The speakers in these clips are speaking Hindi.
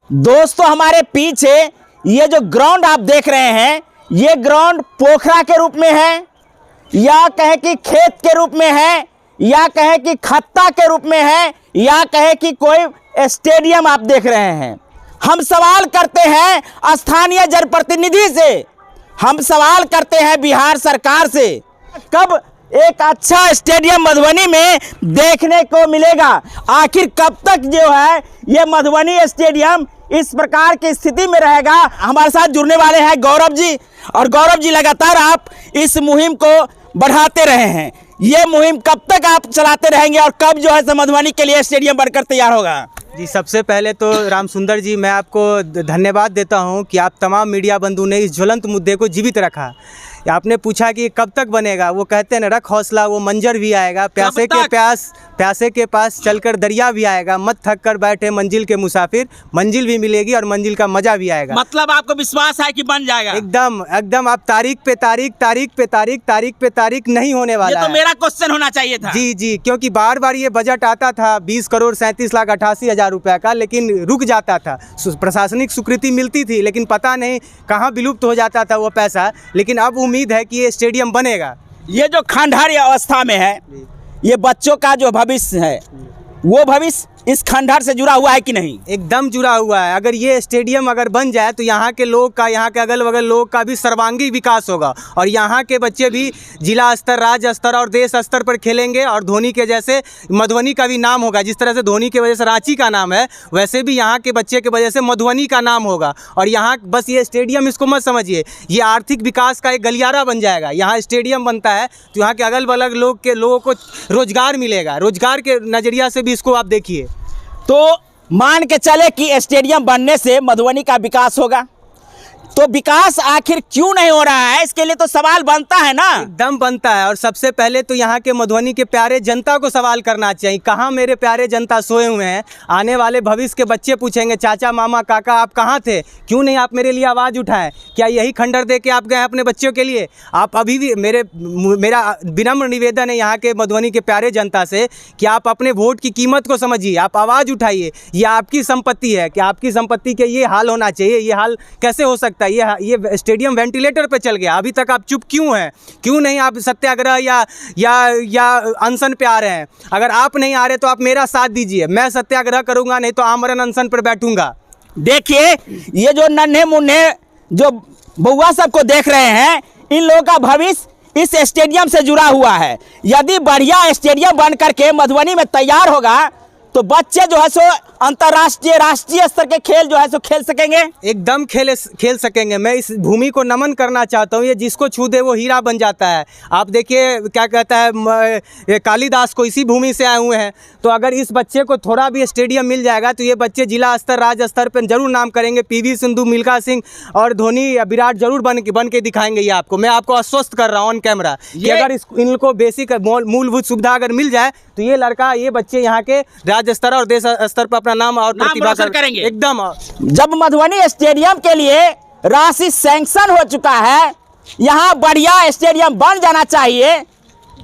दोस्तों हमारे पीछे ये जो ग्राउंड आप देख रहे हैं, ये ग्राउंड पोखरा के रूप में है, या कहे कि खेत के रूप में है, या कहे कि खत्ता के रूप में है, या कहे कि कोई स्टेडियम आप देख रहे हैं। हम सवाल करते हैं स्थानीय जनप्रतिनिधि से, हम सवाल करते हैं बिहार सरकार से, कब एक अच्छा स्टेडियम मधुबनी में देखने को मिलेगा। आखिर कब तक जो है ये मधुबनी स्टेडियम इस प्रकार की स्थिति में रहेगा। हमारे साथ जुड़ने वाले हैं गौरव जी, और गौरव जी लगातार आप इस मुहिम को बढ़ाते रहे हैं, ये मुहिम कब तक आप चलाते रहेंगे और कब जो है मधुबनी के लिए स्टेडियम बनकर तैयार होगा? जी, सबसे पहले तो राम सुंदर जी, मैं आपको धन्यवाद देता हूं कि आप तमाम मीडिया बंधु ने इस ज्वलंत मुद्दे को जीवित रखा। आपने पूछा कि कब तक बनेगा, वो कहते हैं ना, रख हौसला वो मंजर भी आएगा, प्यासे के पास चलकर दरिया भी आएगा, मत थक कर बैठे मंजिल के मुसाफिर, मंजिल भी मिलेगी और मंजिल का मजा भी आएगा। मतलब आपको विश्वास है कि बन जाएगा? एकदम एकदम। आप तारीख पे तारीख नहीं होने वाला ये तो मेरा क्वेश्चन होना चाहिए था। जी, क्योंकि बार बार ये बजट आता था 20 करोड़ 37,88,000 रुपए का, लेकिन रुक जाता था। प्रशासनिक स्वीकृति मिलती थी, लेकिन पता नहीं कहाँ विलुप्त हो जाता था वो पैसा। लेकिन अब उम्मीद है कि ये स्टेडियम बनेगा। ये जो खंडहर अवस्था में है, ये बच्चों का जो भविष्य है, वो भविष्य इस खंडहर से जुड़ा हुआ है कि नहीं? एकदम जुड़ा हुआ है। अगर ये स्टेडियम अगर बन जाए तो यहाँ के लोग का, यहाँ के अगल बगल लोग का भी सर्वांगीण विकास होगा, और यहाँ के बच्चे भी जिला स्तर, राज्य स्तर और देश स्तर पर खेलेंगे, और धोनी के जैसे मधुबनी का भी नाम होगा। जिस तरह से धोनी की वजह से रांची का नाम है, वैसे भी यहाँ के बच्चे की वजह से मधुबनी का नाम होगा। और यहाँ बस ये स्टेडियम, इसको मत समझिए, ये आर्थिक विकास का एक गलियारा बन जाएगा। यहाँ स्टेडियम बनता है तो यहाँ के अगल बगल लोगों को रोजगार मिलेगा। रोजगार के नज़रिया से भी इसको आप देखिए। तो मान के चले कि स्टेडियम बनने से मधुबनी का विकास होगा, तो विकास आखिर क्यों नहीं हो रहा है? इसके लिए तो सवाल बनता है ना। एकदम बनता है। और सबसे पहले तो यहाँ के मधुबनी के प्यारे जनता को सवाल करना चाहिए, कहाँ मेरे प्यारे जनता सोए हुए हैं? आने वाले भविष्य के बच्चे पूछेंगे, चाचा, मामा, काका, आप कहाँ थे? क्यों नहीं आप मेरे लिए आवाज़ उठाएं? क्या यही खंडर दे के आप गए अपने बच्चों के लिए? आप अभी भी मेरा विनम्र निवेदन है यहाँ के मधुबनी के प्यारे जनता से कि आप अपने वोट की कीमत को समझिए, आप आवाज़ उठाइए। ये आपकी संपत्ति है कि आपकी संपत्ति के ये हाल होना चाहिए। ये हाल कैसे हो सकता है? ये स्टेडियम वेंटिलेटर पे चल गया, अभी तक आप चुप क्यों हैं? क्यों नहीं आप सत्याग्रह या अनशन पे आ रहे हैं? अगर आप नहीं आ रहे तो आप मेरा साथ दीजिए, मैं सत्याग्रह करूंगा, नहीं तो आमरण अनशन पर बैठूंगा। देखिए, ये जो नन्हे मुन्ने जो बउआ सबको देख रहे हैं, इन लोगों का भविष्य इस स्टेडियम से जुड़ा हुआ है। यदि बढ़िया स्टेडियम बन करके मधुबनी में तैयार होगा तो बच्चे जो है सो अंतर्राष्ट्रीय, राष्ट्रीय स्तर के खेल जो है सो खेल सकेंगे। एकदम खेल सकेंगे। मैं इस भूमि को नमन करना चाहता हूँ। ये जिसको छू दे वो हीरा बन जाता है। आप देखिए क्या कहता है कालिदास को, इसी भूमि से आए हुए हैं। तो अगर इस बच्चे को थोड़ा भी स्टेडियम मिल जाएगा तो ये बच्चे जिला स्तर, राज्य स्तर पर जरूर नाम करेंगे। PV सिंधु, मिल्खा सिंह और धोनी या विराट जरूर बन के दिखाएंगे। ये आपको, मैं आपको आश्वस्त कर रहा हूँ ऑन कैमरा कि अगर इनको बेसिक मूलभूत सुविधा अगर मिल जाए तो ये लड़का, ये बच्चे यहाँ के राज्य स्तर और देश स्तर पर अपना नाम और प्रतिभा करेंगे एकदम। जब मधुबनी स्टेडियम के लिए राशि सैंक्शन हो चुका है, यहाँ बढ़िया स्टेडियम बन जाना चाहिए,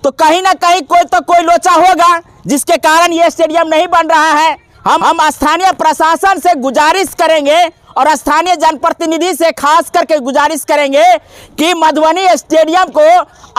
तो कहीं ना कहीं कोई लोचा होगा जिसके कारण ये स्टेडियम नहीं बन रहा है। हम स्थानीय प्रशासन से गुजारिश करेंगे और स्थानीय जनप्रतिनिधि से खास करके गुजारिश करेंगे कि मधुबनी स्टेडियम को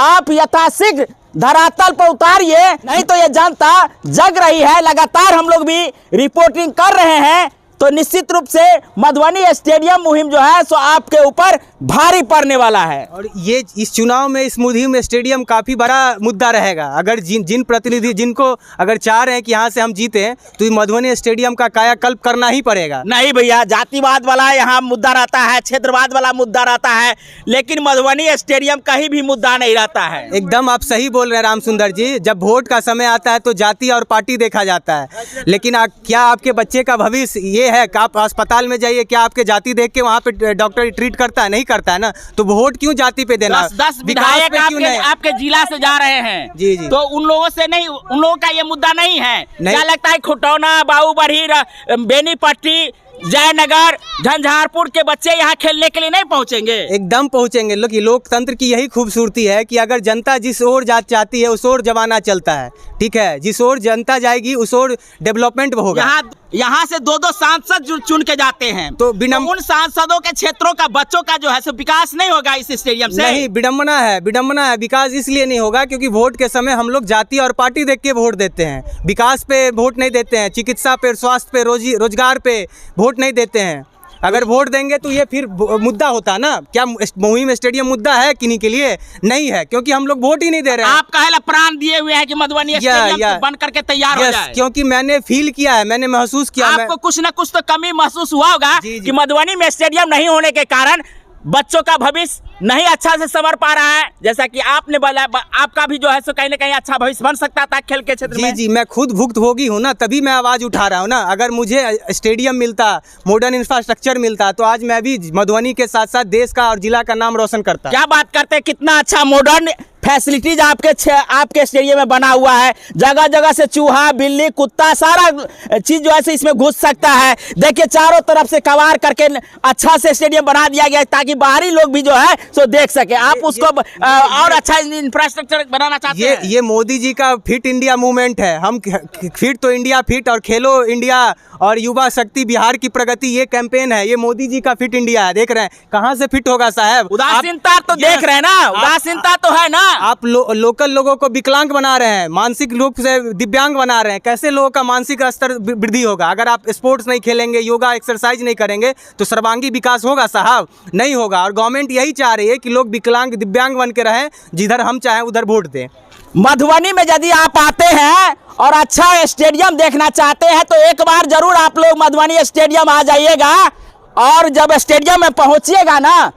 आप यथाशीघ्र धरातल पर उतारिए, नहीं तो ये जनता जग रही है। लगातार हम लोग भी रिपोर्टिंग कर रहे हैं, तो निश्चित रूप से मधुबनी स्टेडियम मुहिम जो है सो आपके ऊपर भारी पड़ने वाला है। और ये इस चुनाव में, इस मुहिम में स्टेडियम काफ़ी बड़ा मुद्दा रहेगा। अगर जिन प्रतिनिधि जिनको अगर चाह रहे हैं कि यहाँ से हम जीते तो मधुबनी स्टेडियम का कायाकल्प करना ही पड़ेगा। नहीं भैया, जातिवाद वाला यहाँ मुद्दा रहता है, क्षेत्रवाद वाला मुद्दा रहता है, लेकिन मधुबनी स्टेडियम कहीं भी मुद्दा नहीं रहता है। एकदम आप सही बोल रहे हैं राम सुंदर जी। जब वोट का समय आता है तो जाति और पार्टी देखा जाता है, लेकिन क्या आपके बच्चे का भविष्य ये है कि आप अस्पताल में जाइए, क्या आपके जाति देख के वहाँ पे डॉक्टर ट्रीट करता है? नहीं करता है ना। तो वोट क्यों जाति पे देना? 10 विधायक आपके जिला से जा रहे हैं। जी। तो उन लोगों से नहीं, उन लोगों का ये मुद्दा नहीं है। क्या लगता है खुटौना, बाबूबढ़ी, बेनीपट्टी, जयनगर झंझारपुर के बच्चे यहाँ खेलने के लिए नहीं पहुँचेंगे? एकदम पहुंचेंगे। लोग लोकतंत्र की यही खूबसूरती है कि अगर जनता जिस ओर चाहती है उस ओर जमाना चलता है, ठीक है। जिस ओर जनता जाएगी उस ओर डेवलपमेंट होगा। यहाँ से दो सांसद चुन के जाते हैं, तो उन सांसदों के क्षेत्रों का बच्चों का जो है सो विकास नहीं होगा इस स्टेडियम से। नहीं, विडम्बना है। विकास इसलिए नहीं होगा क्योंकि वोट के समय हम लोग जाति और पार्टी देख के वोट देते हैं, विकास पे वोट नहीं देते हैं, चिकित्सा पे, स्वास्थ्य पे, रोजगार पे वोट नहीं देते हैं। अगर वोट देंगे तो ये फिर मुद्दा होता ना। क्या मुहिम स्टेडियम मुद्दा है किन्हीं के लिए? नहीं है, क्योंकि हम लोग वोट ही नहीं दे रहे हैं। आप कहेला प्राण दिए हुए हैं कि मधुबनी स्टेडियम बन करके तैयार हो जाए। क्योंकि मैंने फील किया है, मैंने महसूस किया। आपको कुछ न कुछ तो कमी महसूस हुआ होगा कि मधुबनी में स्टेडियम नहीं होने के कारण बच्चों का भविष्य नहीं अच्छा से संवर पा रहा है। जैसा कि आपने बोला, आपका भी जो है सो कहीं ना कहीं अच्छा भविष्य बन सकता था खेल के क्षेत्र में। जी, मैं खुद भुक्तभोगी हूँ ना, तभी मैं आवाज़ उठा रहा हूँ ना। अगर मुझे स्टेडियम मिलता, मॉडर्न इंफ्रास्ट्रक्चर मिलता, तो आज मैं भी मधुबनी के साथ साथ देश का और जिला का नाम रोशन करता। क्या बात करते हैं, कितना अच्छा मॉडर्न फैसिलिटीज आपके स्टेडियम में बना हुआ है। जगह जगह से चूहा, बिल्ली, कुत्ता, सारा चीज जो है इसमें घुस सकता है। देखिए चारों तरफ से कवर करके अच्छा से स्टेडियम बना दिया गया है ताकि बाहरी लोग भी जो है सो देख सके। आप उसको और अच्छा इंफ्रास्ट्रक्चर बनाना चाहते हैं। ये मोदी जी का फिट इंडिया मूवमेंट है। हम फिट तो इंडिया फिट और खेलो इंडिया और युवा शक्ति बिहार की प्रगति, ये कैंपेन है। ये मोदी जी का फिट इंडिया है। देख रहे हैं कहाँ से फिट होगा साहब? उदासीनता तो देख रहे हैं ना, उदासीनता तो है ना। आप लोकल लोगों को विकलांग बना रहे हैं, मानसिक रूप से दिव्यांग बना रहे हैं। कैसे लोगों का मानसिक स्तर वृद्धि होगा? अगर आप स्पोर्ट्स नहीं खेलेंगे, योगा एक्सरसाइज नहीं करेंगे तो सर्वांगी विकास होगा साहब? नहीं होगा। और गवर्नमेंट यही चाह रही है कि लोग विकलांग दिव्यांग बन के रहें, जिधर हम चाहें उधर वोट दें। मधुबनी में यदि आप आते हैं और अच्छा स्टेडियम देखना चाहते हैं तो एक बार जरूर आप लोग मधुबनी स्टेडियम आ जाइएगा। और जब स्टेडियम में पहुंचिएगा ना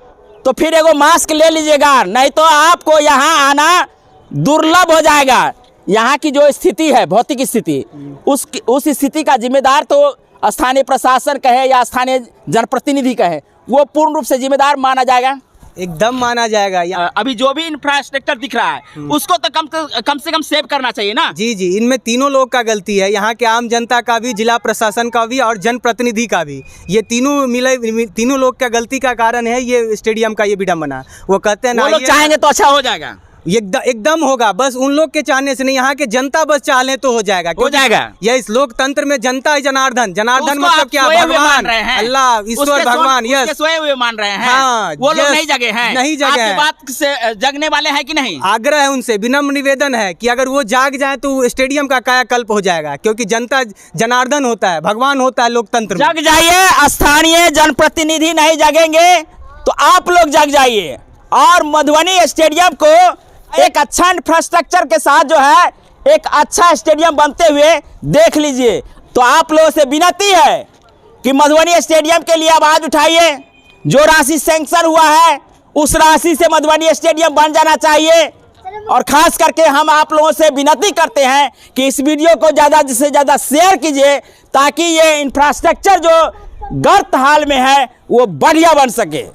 तो फिर एगो मास्क ले लीजिएगा, नहीं तो आपको यहाँ आना दुर्लभ हो जाएगा। यहाँ की जो स्थिति है, भौतिक स्थिति, उस स्थिति का जिम्मेदार तो स्थानीय प्रशासन कहे या स्थानीय जनप्रतिनिधि कहे, वो पूर्ण रूप से जिम्मेदार माना जाएगा। एकदम माना जाएगा। अभी जो भी इंफ्रास्ट्रक्चर दिख रहा है उसको तो कम से कम सेव करना चाहिए ना। जी, इनमें तीनों लोग का गलती है, यहाँ के आम जनता का भी, जिला प्रशासन का भी और जनप्रतिनिधि का भी। ये तीनों लोग का गलती का कारण है ये स्टेडियम का ये विडम्बना। वो कहते हैं ना, वो लोग चाहेंगे तो अच्छा हो जाएगा। एकदम होगा, बस उन लोग के चाहने से नहीं, यहाँ के जनता बस चाह ले तो हो जाएगा। ये इस लोकतंत्र में जनता ही जनार्दन मतलब क्या? भगवान, अल्लाह, ईश्वर, भगवान। यस, सोए हुए मान रहे हैं। हाँ, वो लोग नहीं जगे हैं। नहीं जगे हैं। बात से जगने वाले हैं कि नहीं? आग्रह है उनसे, विनम्र निवेदन है कि अगर वो जाग जाए तो स्टेडियम का कायाकल्प हो जाएगा। क्योंकि जनता जनार्दन होता है, भगवान होता है लोकतंत्र में। जग जाइए, स्थानीय जनप्रतिनिधि नहीं जगेंगे तो आप लोग जग जाइए और मधुबनी स्टेडियम को एक अच्छा इंफ्रास्ट्रक्चर के साथ जो है एक अच्छा स्टेडियम बनते हुए देख लीजिए। तो आप लोगों से विनती है कि मधुबनी स्टेडियम के लिए आवाज उठाइए। जो राशि सैंक्शन हुआ है उस राशि से मधुबनी स्टेडियम बन जाना चाहिए। और खास करके हम आप लोगों से विनती करते हैं कि इस वीडियो को ज़्यादा से ज़्यादा शेयर कीजिए ताकि ये इंफ्रास्ट्रक्चर जो गर्त हाल में है वो बढ़िया बन सके।